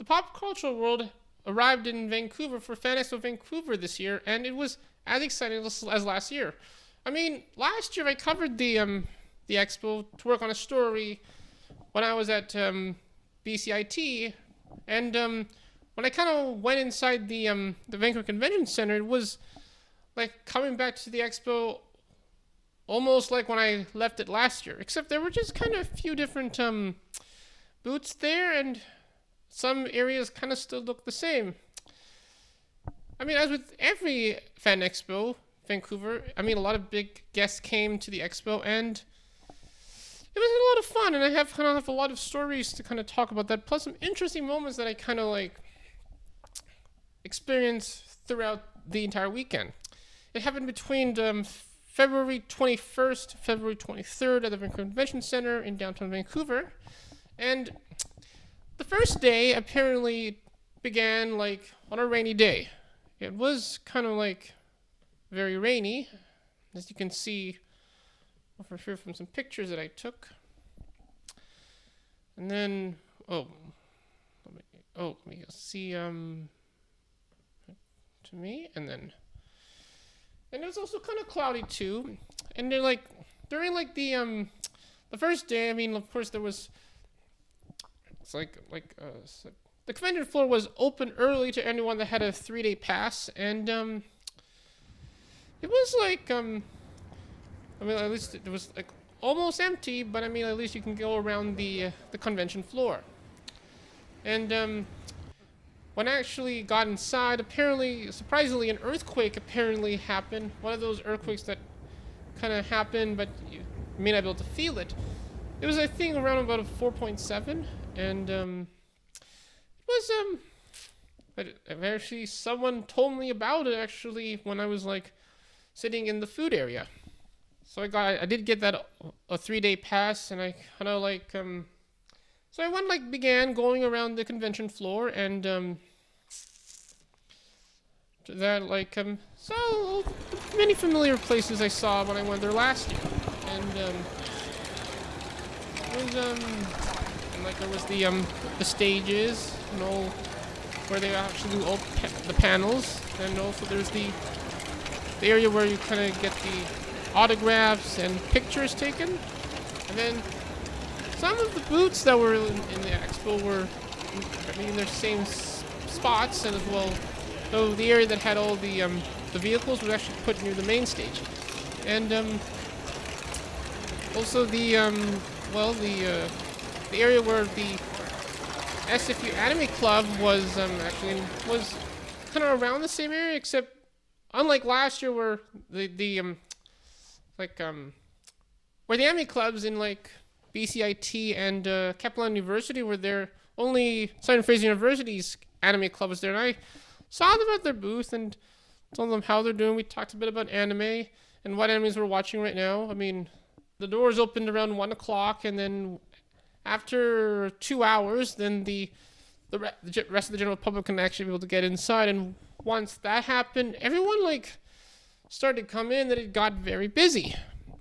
the pop cultural world arrived in Vancouver for Fan Expo Vancouver this year, and it was as exciting as last year. I mean, last year I covered the expo to work on a story when I was at BCIT, and when I kind of went inside the Vancouver Convention Center, it was like coming back to the expo almost like when I left it last year, except there were just kind of a few different booths there, and some areas kind of still look the same. I mean, as with every Fan Expo Vancouver, I mean, a lot of big guests came to the expo, and it was a lot of fun, and I have a lot of stories to kind of talk about that, plus some interesting moments that I kind of like experienced throughout the entire weekend. It happened between February 21st to February 23rd at the Vancouver Convention Center in downtown Vancouver, and the first day apparently began like on a rainy day. It was kind of like very rainy, as you can see over here from some pictures that I took. And then, let me see, to me, and it was also kind of cloudy too. And then like, during like the first day, I mean, of course there was, the convention floor was open early to anyone that had a 3-day pass, and it was like I mean, at least it was like almost empty, but I mean, at least you can go around the convention floor. And when I actually got inside, apparently, surprisingly, an earthquake apparently happened. One of those earthquakes that kind of happened, but you may not be able to feel it. It was, I think, around about a 4.7, and it was but actually someone told me about it actually when I was like sitting in the food area. So I did get that a 3-day pass, and I kind of like so I began going around the convention floor, and so many familiar places I saw when I went there last year, and there was the stages, and all where they actually do all the panels, and also there's the area where you kind of get the autographs and pictures taken, and then some of the booths that were in the expo were in their same spots, and as well, so the area that had all the vehicles was actually put near the main stage, and also the area where the SFU Anime Club was was kind of around the same area, except unlike last year where where the anime clubs in like BCIT and Kaplan University were there, only Simon Fraser University's anime club was there, and I saw them at their booth and told them how they're doing. We talked a bit about anime and what animes we're watching right now. I mean, the doors opened around 1 o'clock, and then after 2 hours, then the rest of the general public can actually be able to get inside. And once that happened, everyone started to come in, that it got very busy,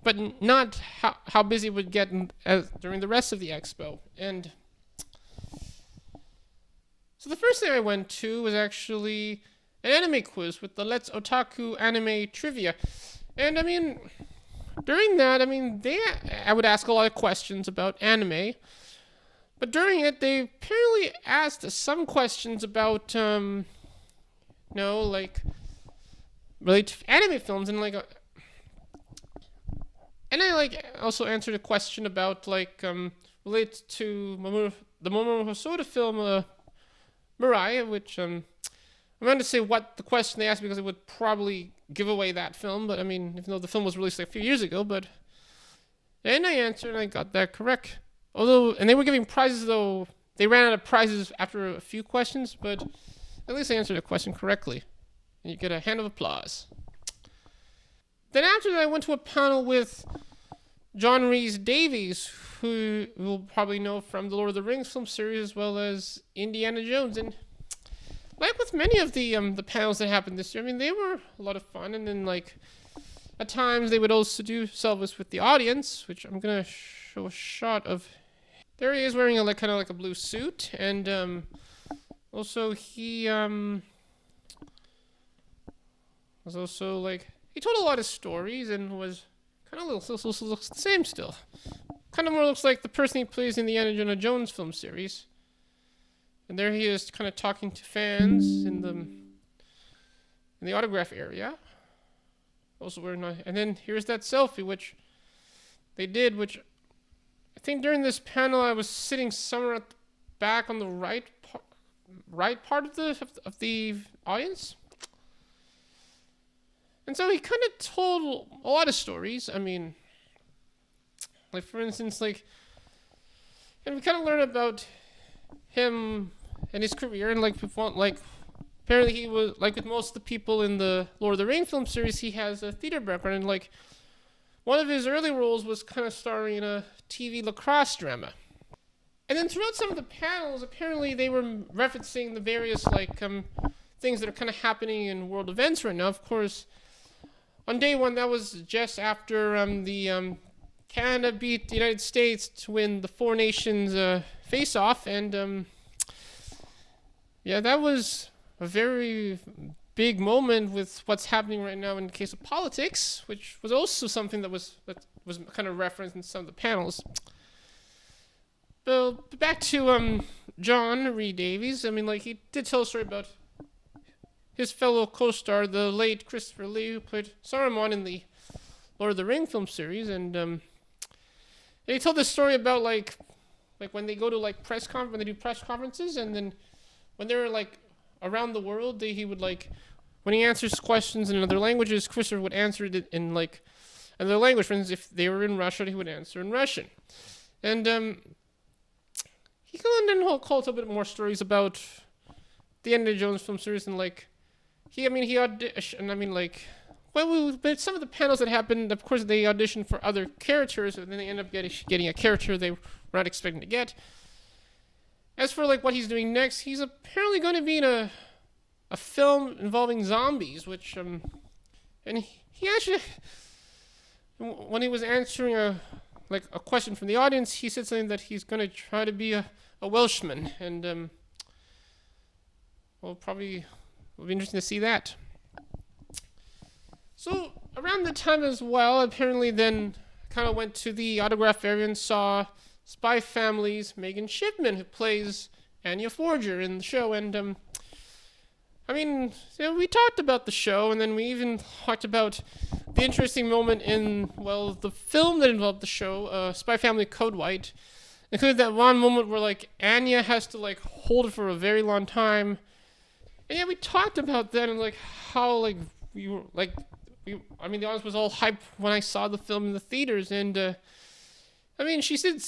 but not how busy it would get during the rest of the expo. And so the first thing I went to was actually an anime quiz with the Let's Otaku Anime Trivia. And I mean, during that, I mean, I would ask a lot of questions about anime, but during it, they apparently asked some questions about, related to anime films, and and I also answered a question about related to the Mamoru Hosoda film Mirai, which I'm going to say what the question they asked because it would probably give away that film, but I mean, even though the film was released a few years ago, and I answered and I got that correct. And they were giving prizes, though they ran out of prizes after a few questions, but at least I answered the question correctly. And you get a hand of applause. Then after that, I went to a panel with John Rhys-Davies, who you'll probably know from the Lord of the Rings film series, as well as Indiana Jones. And like with many of the panels that happened this year, I mean, they were a lot of fun. And then at times they would also do service with the audience, which I'm gonna show a shot of. There he is wearing kind of like a blue suit, and Also, he was also like he told a lot of stories and was kind of looks the same still. Kind of more looks like the person he plays in the Indiana Jones film series. And there he is, kind of talking to fans in the autograph area. Also wearing, and then here's that selfie, which they did, which I think during this panel I was sitting somewhere at the back on the right part of the audience. And so he kind of told a lot of stories. I mean, like for instance, and we kind of learned about him and his career, and apparently he was like with most of the people in the Lord of the Rings film series, he has a theater background, and like one of his early roles was kind of starring in a TV lacrosse drama. And then throughout some of the panels, apparently they were referencing the various things that are kind of happening in world events right now. Of course, on day one, that was just after Canada beat the United States to win the Four Nations face-off, and that was a very big moment with what's happening right now in the case of politics, which was also something that was kind of referenced in some of the panels. But back to John Rhys Davies. I mean, like he did tell a story about his fellow co-star, the late Christopher Lee, who played Saruman in the Lord of the Rings film series, and he told this story about like when they go to when they do press conferences, and then when they're like around the world, he would when he answers questions in other languages, Christopher would answer it in another language. For instance, if they were in Russia, he would answer in Russian, and he then told a bit more stories about the Indiana Jones film series, and he auditioned. But some of the panels that happened, of course, they auditioned for other characters, and then they end up getting a character they were not expecting to get. As for what he's doing next, he's apparently going to be in a film involving zombies, which and he actually, when he was answering a question from the audience, he said something that he's going to try to be a Welshman, and probably will be interesting to see that. So around the time as well, apparently then kind of went to the autograph area and saw Spy Family's Megan Shipman, who plays Anya Forger in the show, and we talked about the show, and then we even talked about the interesting moment in the film that involved the show, Spy Family Code White, including that one moment where Anya has to hold it for a very long time, and we talked about that and how we were the audience was all hyped when I saw the film in the theaters, and she said,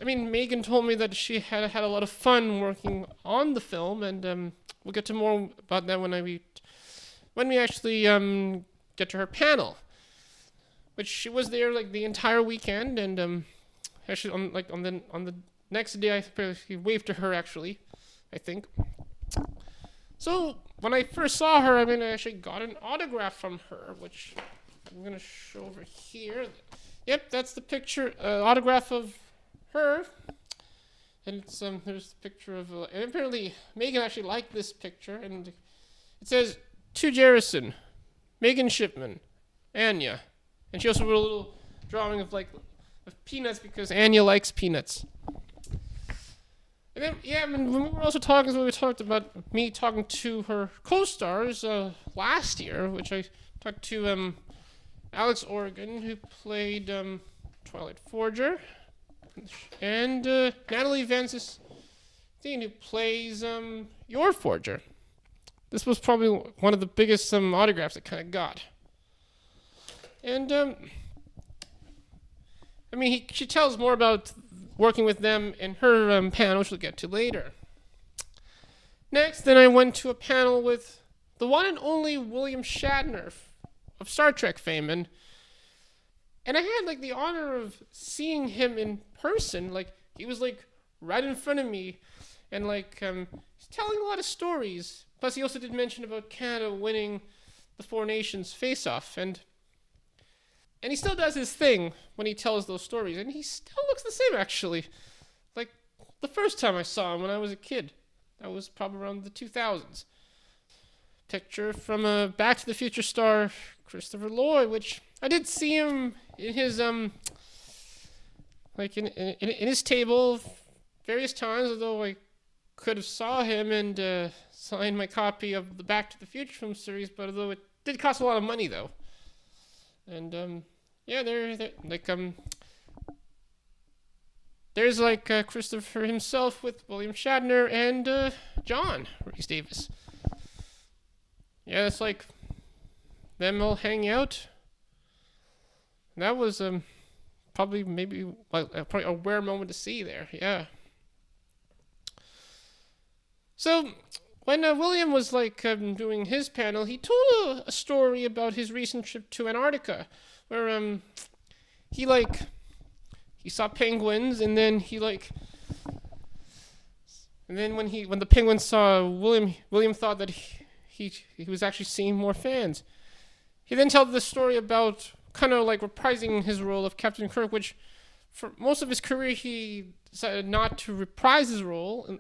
Megan told me that she had a lot of fun working on the film, and we'll get to more about that when we actually get to her panel, which she was there the entire weekend, and actually on the next day I waved to her actually, I think. So when I first saw her, I actually got an autograph from her, which I'm gonna show over here. Yep, that's the picture, autograph of her, and it's there's the picture of, and apparently Megan actually liked this picture, and it says to Jerrison, Megan Shipman, Anya, and she also wrote a little drawing of peanuts because Anya likes peanuts. And then, when we were also talking, we talked about me talking to her co-stars last year, which I talked to Alex Oregon, who played Twilight Forger, and Natalie Vances, who plays Your Forger. This was probably one of the biggest autographs I kind of got. And she tells more about working with them in her panel, which we'll get to later. Next, then I went to a panel with the one and only William Shatner of Star Trek fame, and I had the honor of seeing him in person. He was right in front of me, and he's telling a lot of stories. Plus, he also did mention about Canada winning the Four Nations face-off, and he still does his thing when he tells those stories, and he still looks the same, actually. The first time I saw him when I was a kid. That was probably around the 2000s. Picture from a Back to the Future star, Christopher Lloyd, which I did see him in his like in his table various times, although I could have saw him and signed my copy of the Back to the Future film series, but although it did cost a lot of money though. And yeah, they're like there's like Christopher himself with William Shatner and John Rhys Davis. Yeah, it's like them all hanging out. That was probably maybe probably a rare moment to see there. Yeah. So when William was like doing his panel, he told a story about his recent trip to Antarctica, where he saw penguins, and then when the penguins saw William thought that he was actually seeing more fans. He then told the story about kind of like reprising his role of Captain Kirk, which for most of his career he decided not to reprise his role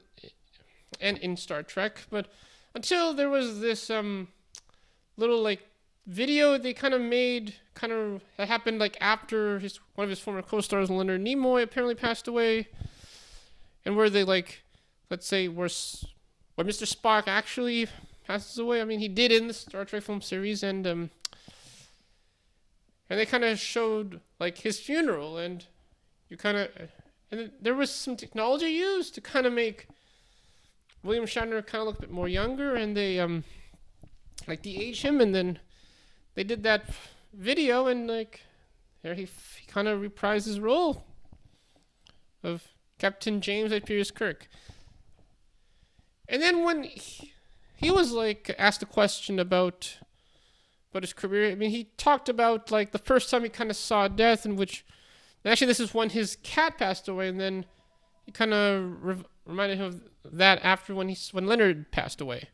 in Star Trek, but until there was this little like video they kind of made, that happened like after one of his former co-stars, Leonard Nimoy, apparently passed away, and where they like, let's say where Mr. Spock actually passes away. I mean, he did in the Star Trek film series, and they kind of showed like his funeral, and there was some technology used to kind of make William Shatner kind of look a bit more younger, and they like de-age him, and then they did that video, and like there he kind of reprised his role of Captain James Pierce Kirk. And then when he was like asked a question about his career, I mean, he talked about like the first time he kind of saw death, in which actually this is when his cat passed away, and then he kind of reminded him of that after when Leonard passed away.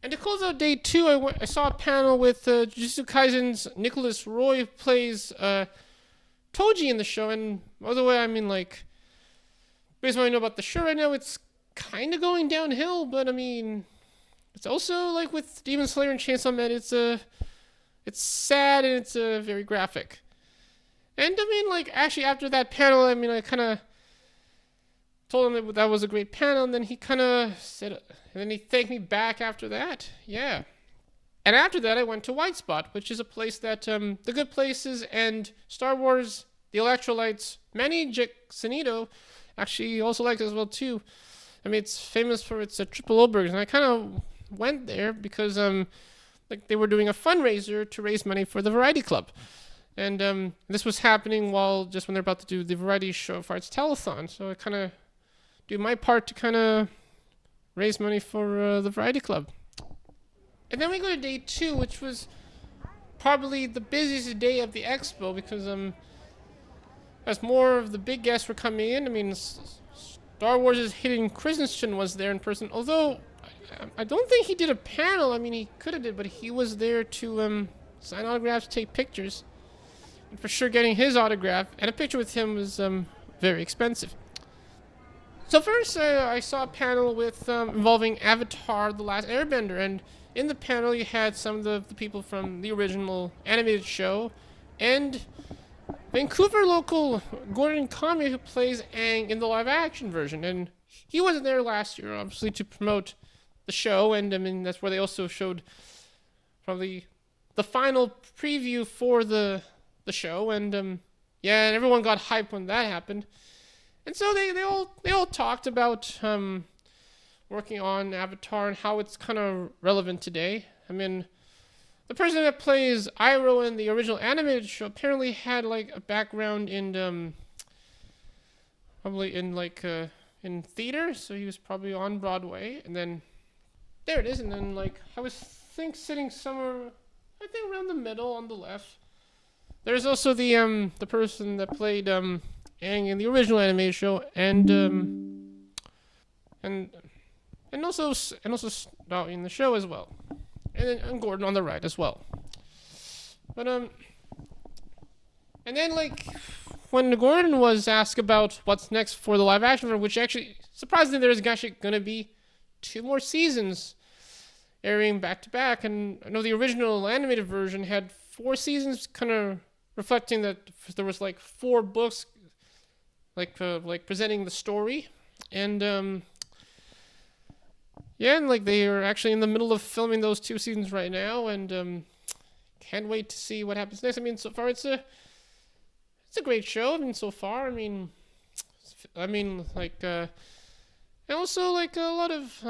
And to close out day 2, I saw a panel with Jujutsu Kaisen's Nicholas Roy, who plays Toji in the show. And by the way, I mean, like, based on what I know about the show right now, it's kind of going downhill, but I mean, it's also like with Demon Slayer and Chainsaw Man, it's sad and it's very graphic. And I mean, like, actually after that panel, I mean, I kind of told him that was a great panel, and then he kind of said, and then he thanked me back after that. Yeah. And after that, I went to White Spot, which is a place that The Good Places and Star Wars, The Electrolytes, Manny Jacinito actually also likes as well too. I mean, it's famous for its triple O burgers, and I kind of went there because like they were doing a fundraiser to raise money for the Variety Club. And this was happening when they're about to do the Variety Show of Arts Telethon. So I kind of do my part to kind of raise money for the Variety Club. And then we go to day 2, which was probably the busiest day of the expo, because as more of the big guests were coming in, I mean, Star Wars' Hayden Christensen was there in person, although I don't think he did a panel. I mean, he could have did, but he was there to sign autographs, take pictures. And for sure, getting his autograph and a picture with him was very expensive. So first, I saw a panel with involving Avatar: The Last Airbender, and in the panel you had some of the people from the original animated show, and Vancouver local Gordon Conway, who plays Aang in the live-action version. And he wasn't there last year, obviously, to promote the show, and I mean, that's where they also showed probably the final preview for the show, and yeah, and everyone got hyped when that happened. And so they all talked about working on Avatar and how it's kind of relevant today. I mean, the person that plays Iroh in the original animated show apparently had like a background in probably in like in theater, so he was probably on Broadway. And then there it is. And then like I was sitting somewhere, I think around the middle on the left. There's also the person that played Aang in the original animated show, and also in the show as well, and Gordon on the right as well. But and then like when Gordon was asked about what's next for the live action, which actually surprisingly there's actually gonna be 2 more seasons airing back to back. And I know the original animated version had 4 seasons, kind of reflecting that there was like 4 books, like presenting the story. And yeah, and like they are actually in the middle of filming those 2 seasons right now, and can't wait to see what happens next. I mean, so far it's a great show. I mean, so far, and also like a lot of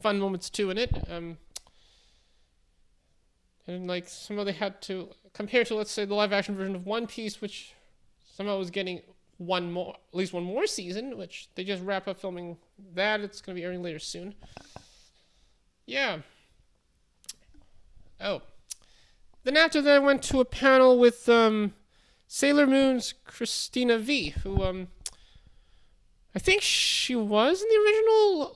fun moments too in it. And like somehow they had to compare to, let's say, the live action version of One Piece, which somehow was getting at least one more season, which they just wrap up filming that. It's going to be airing later soon. Yeah. Oh. Then after that, I went to a panel with Sailor Moon's Christina V, who I think she was in the original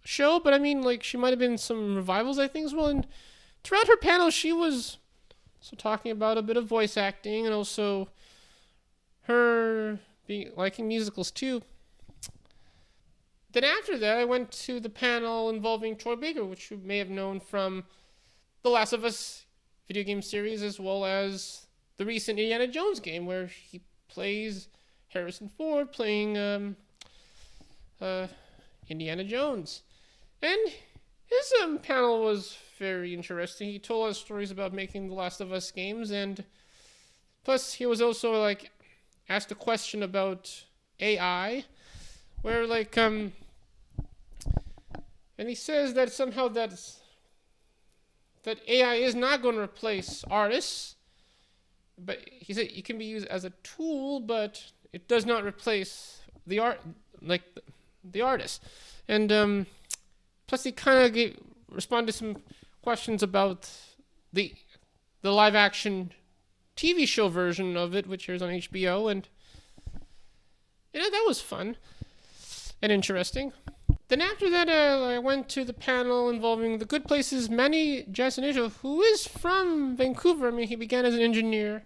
show, but I mean, like, she might have been some revivals, I think, as well. And throughout her panel, she was also talking about a bit of voice acting and also her liking musicals too. Then after that, I went to the panel involving Troy Baker, which you may have known from The Last of Us video game series, as well as the recent Indiana Jones game, where he plays Harrison Ford playing Indiana Jones. And his panel was very interesting. He told us stories about making The Last of Us games, and plus he was also like asked a question about AI, where and he says that somehow that AI is not going to replace artists, but he said it can be used as a tool, but it does not replace the artist. And plus he kind of responded to some questions about the live action TV show version of it, which airs on HBO, and that was fun and interesting. Then after that, I went to the panel involving The Good Place's Manny Jacinto, who is from Vancouver. I mean, he began as an engineer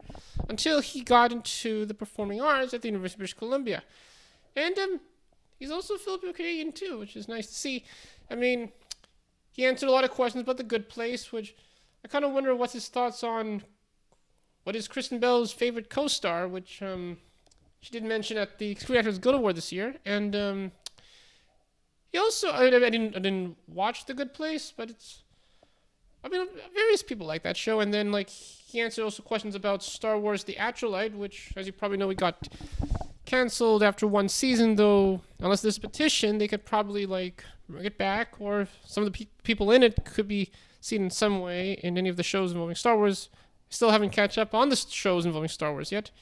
until he got into the performing arts at the University of British Columbia. And he's also Filipino-Canadian too, which is nice to see. I mean, he answered a lot of questions about The Good Place, which I kind of wonder what's his thoughts on what is Kristen Bell's favorite co-star, which she did mention at the Screen Actors Guild Award this year. And he also, I didn't watch The Good Place, but various people like that show. And then he answered also questions about Star Wars: The Acolyte, which, as you probably know, we got canceled after 1 season, though unless there's a petition, they could probably bring it back, or some of the people in it could be seen in some way in any of the shows involving Star Wars. Still haven't catch up on the shows involving Star Wars yet.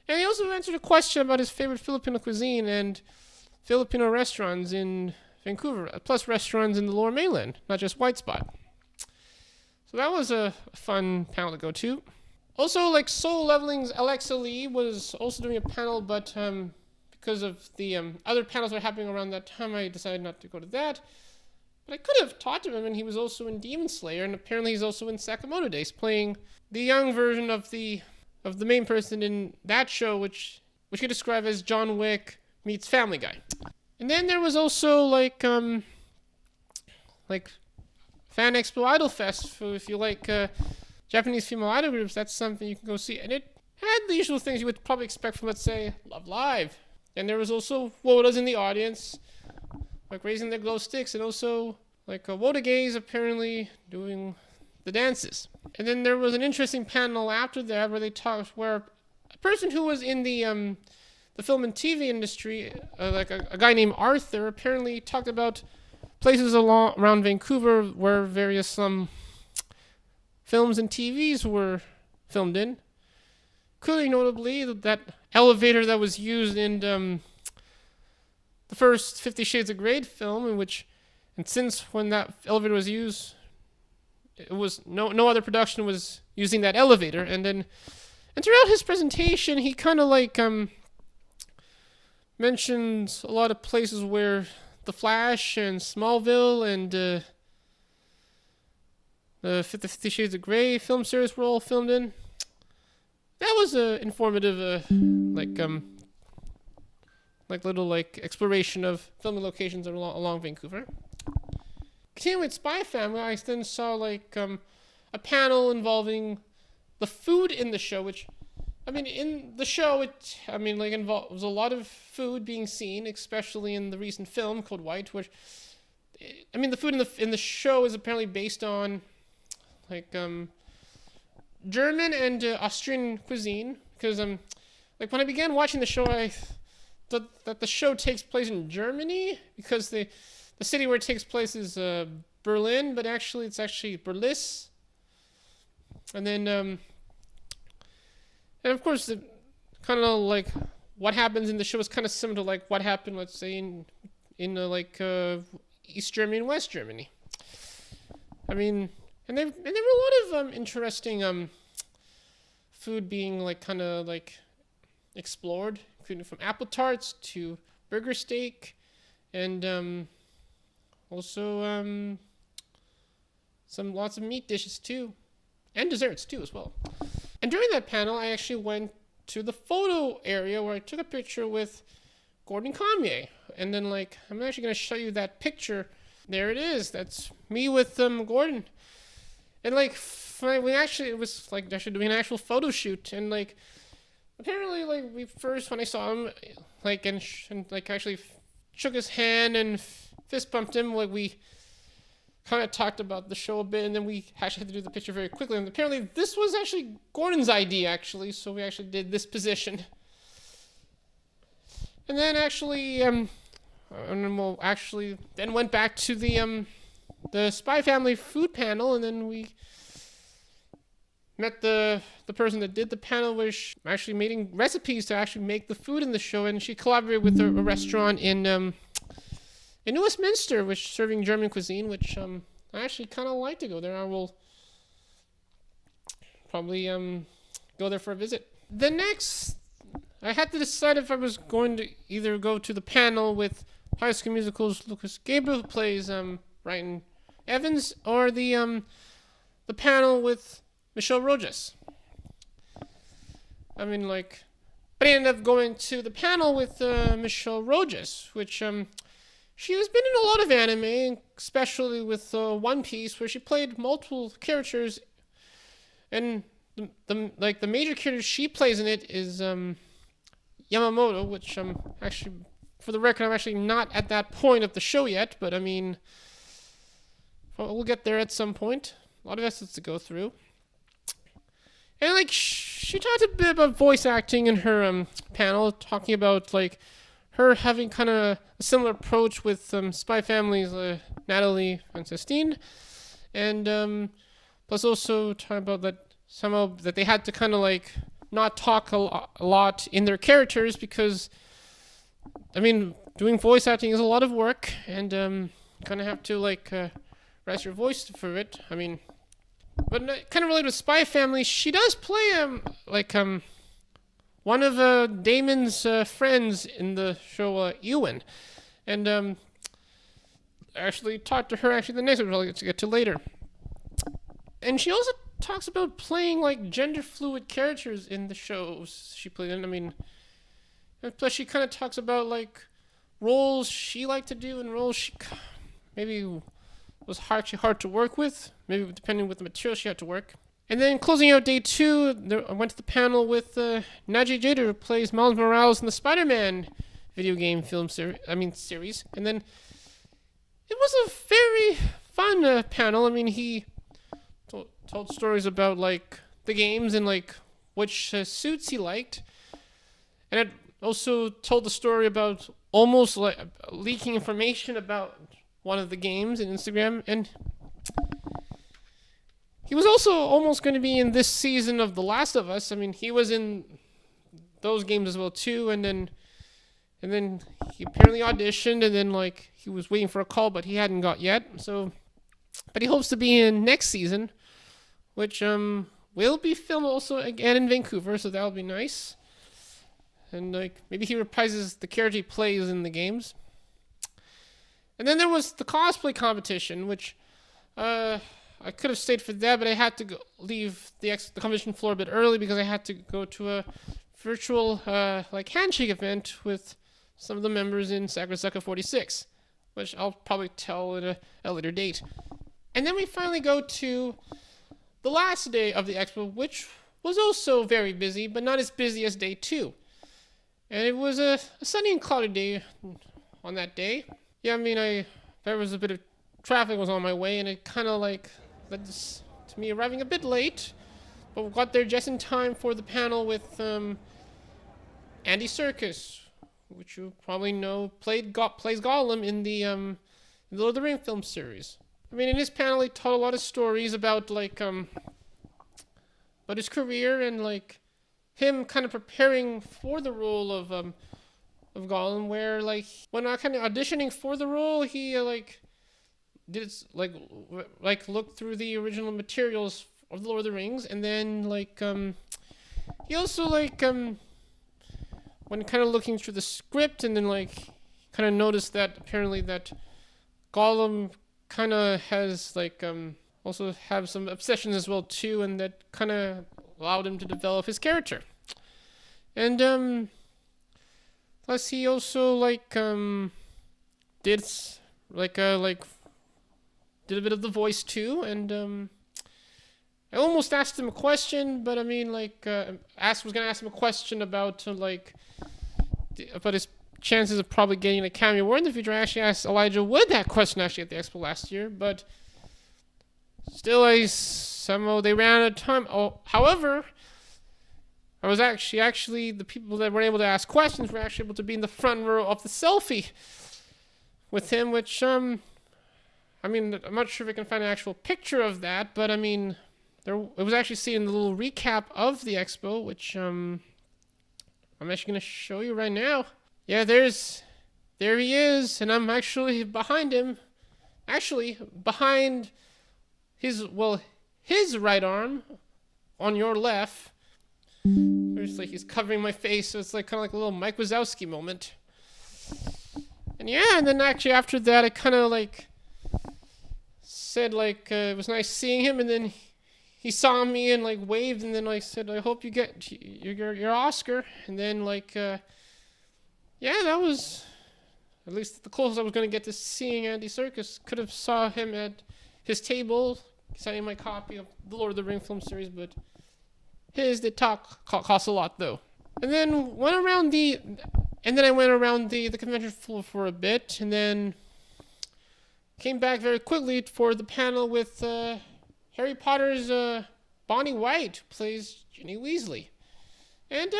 And he also answered a question about his favorite Filipino cuisine and Filipino restaurants in Vancouver, plus restaurants in the Lower Mainland, not just White Spot. So that was a fun panel to go to. Also, Soul Leveling's Alexa Lee was also doing a panel, but because of the other panels that were happening around that time, I decided not to go to that. But I could have talked to him, and he was also in Demon Slayer, and apparently he's also in Sakamoto Days, playing the young version of the main person in that show, which could describe as John Wick meets Family Guy. And then there was also Fan Expo Idol Fest. So if you like Japanese female idol groups, that's something you can go see. And it had the usual things you would probably expect from, let's say, Love Live. And there was also WOTAs in the audience, raising their glow sticks, and also WOTA gays apparently doing the dances. And then there was an interesting panel after that where where a person who was in the film and TV industry, a guy named Arthur, apparently talked about places around Vancouver where various films and TVs were filmed in. Clearly, notably, that elevator that was used in the first 50 Shades of Grey film, and since when that elevator was used, it was no other production was using that elevator. And throughout his presentation, he kind of mentioned a lot of places where The Flash and Smallville and the 50 Shades of Grey film series were all filmed in. That was informative, like little like exploration of filming locations along Vancouver. Continuing with Spy Family, I then saw like a panel involving the food in the show, which I mean, in the show, involves a lot of food being seen, especially in the recent film called White, which, I mean, the food in the show is apparently based on, like, German and Austrian cuisine, because, like, when I began watching the show, I thought that the show takes place in Germany, because the city where it takes place is, Berlin, but actually, it's actually Berlis, and then, and of course, kind of like what happens in the show is kind of similar to like what happened, let's say, in East Germany and West Germany. I mean, and there were a lot of interesting food being like kind of like explored, including from apple tarts to burger steak, and also lots of meat dishes too, and desserts too as well. And during that panel, I actually went to the photo area where I took a picture with Gordon Kanye. And then, like, I'm actually going to show you that picture. There it is. That's me with Gordon. And, like, it was, like, actually doing an actual photo shoot. And, like, apparently, like, when I saw him, like, and actually shook his hand and fist bumped him, like, we kind of talked about the show a bit, and then we actually had to do the picture very quickly. And apparently, this was actually Gordon's idea, actually. So we actually did this position. And then actually, then went back to the Spy Family food panel, and then we met the person that did the panel, was actually making recipes to actually make the food in the show, and she collaborated with a restaurant in Westminster, which serving German cuisine, which I actually kind of like to go there. I will probably go there for a visit. The next, I had to decide if I was going to either go to the panel with High School Musical's Lucas Gabriel, who plays Ryan Evans, or the panel with Michelle Rojas. I mean, like, but I ended up going to the panel with Michelle Rojas, which she has been in a lot of anime, especially with One Piece, where she played multiple characters, and the major character she plays in it is Yamamoto, which actually, for the record, I'm actually not at that point of the show yet, but I mean, we'll get there at some point. A lot of assets to go through. And like, she talked a bit about voice acting in her panel, talking about like her having kind of a similar approach with Spy Family's Natalie and Sistine, and plus also talking about that somehow that they had to kind of like not talk a lot in their characters, because I mean, doing voice acting is a lot of work, and kind of have to like rest your voice for it. I mean, but kind of related with Spy Family, she does play one of Damon's friends in the show, Ewan. And I actually talked to her the next one, I'll get to later. And she also talks about playing like gender fluid characters in the shows she played in. I mean, and plus she kind of talks about like roles she liked to do and roles she maybe was hard to work with, maybe depending with the material she had to work. And then closing out day 2, I went to the panel with Najee Jader, who plays Miles Morales in the Spider-Man video game series. And then it was a very fun panel. I mean, he told stories about like the games and like which suits he liked, and it also told the story about almost like leaking information about one of the games in Instagram, and he was also almost going to be in this season of The Last of Us. I mean, he was in those games as well too, and then he apparently auditioned, and then like he was waiting for a call, but he hadn't got yet. So, but he hopes to be in next season, which will be filmed also again in Vancouver, so that'll be nice. And like maybe he reprises the character he plays in the games. And then there was the cosplay competition, which I could have stayed for that, but I had to leave the competition floor a bit early because I had to go to a virtual like handshake event with some of the members in Sakurasaka 46, which I'll probably tell at a later date. And then we finally go to the last day of the expo, which was also very busy, but not as busy as day 2. And it was a sunny and cloudy day on that day. Yeah, I mean, there was a bit of traffic was on my way, and it kind of like led to me arriving a bit late, but we got there just in time for the panel with Andy Serkis, which you probably know plays Gollum in the Lord of the Rings film series. I mean, in his panel, he told a lot of stories about about his career and like him kind of preparing for the role of Gollum, where like when I kind of auditioning for the role, he did look through the original materials of the Lord of the Rings, and then he also when kind of looking through the script, and then kind of noticed that apparently that Gollum kind of has also have some obsessions as well too, and that kind of allowed him to develop his character. And plus he also did did a bit of the voice too, and I almost asked him a question, but I mean was gonna ask him a question about about his chances of probably getting an Academy Award in the future. I actually asked Elijah Wood that question actually at the Expo last year, but still somehow they ran out of time. Oh, however, I was actually the people that were able to ask questions were actually able to be in the front row of the selfie with him, which I mean, I'm not sure if I can find an actual picture of that, but I mean, it was actually seen in the little recap of the expo, which I'm actually going to show you right now. Yeah, there he is, and I'm actually behind him. Actually, behind his right arm on your left. It's like he's covering my face, so it's kind of like a little Mike Wazowski moment. And yeah, and then actually after that, I kind of said it was nice seeing him, and then he saw me and waved, and then I said, I hope you get your Oscar. And then yeah, that was at least the closest I was going to get to seeing Andy Serkis. Could have saw him at his table signing my copy of the Lord of the Rings film series, but his did cost a lot though. And then I went around the convention floor for a bit, and then came back very quickly for the panel with Harry Potter's Bonnie White, who plays Ginny Weasley. And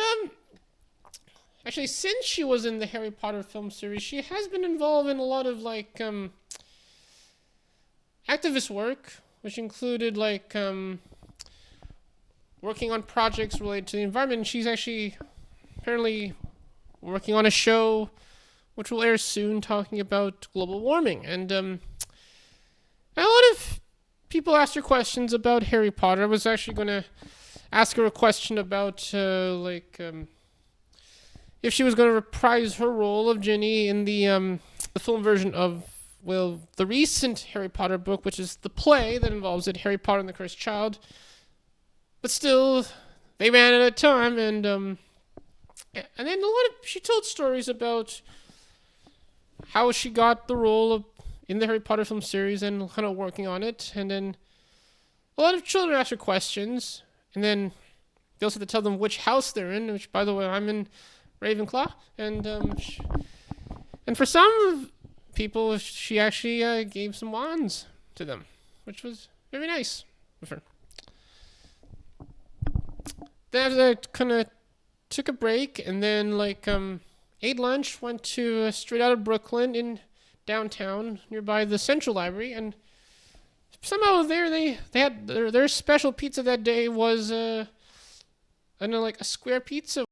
actually, since she was in the Harry Potter film series, she has been involved in a lot of activist work, which included working on projects related to the environment. And she's actually apparently working on a show which will air soon, talking about global warming. And a lot of people asked her questions about Harry Potter. I was actually going to ask her a question about if she was going to reprise her role of Ginny in the film version of the recent Harry Potter book, which is the play that involves Harry Potter and the Cursed Child. But still, they ran out of time, and then she told stories about how she got the role in the Harry Potter film series and kind of working on it. And then a lot of children asked her questions, and then they also had to tell them which house they're in, which, by the way, I'm in Ravenclaw. And for some people, she actually gave some wands to them, which was very nice of her. Then I kind of took a break, and then ate lunch, went to straight out of Brooklyn in downtown nearby the Central Library, and somehow there they had their special pizza that day was a square pizza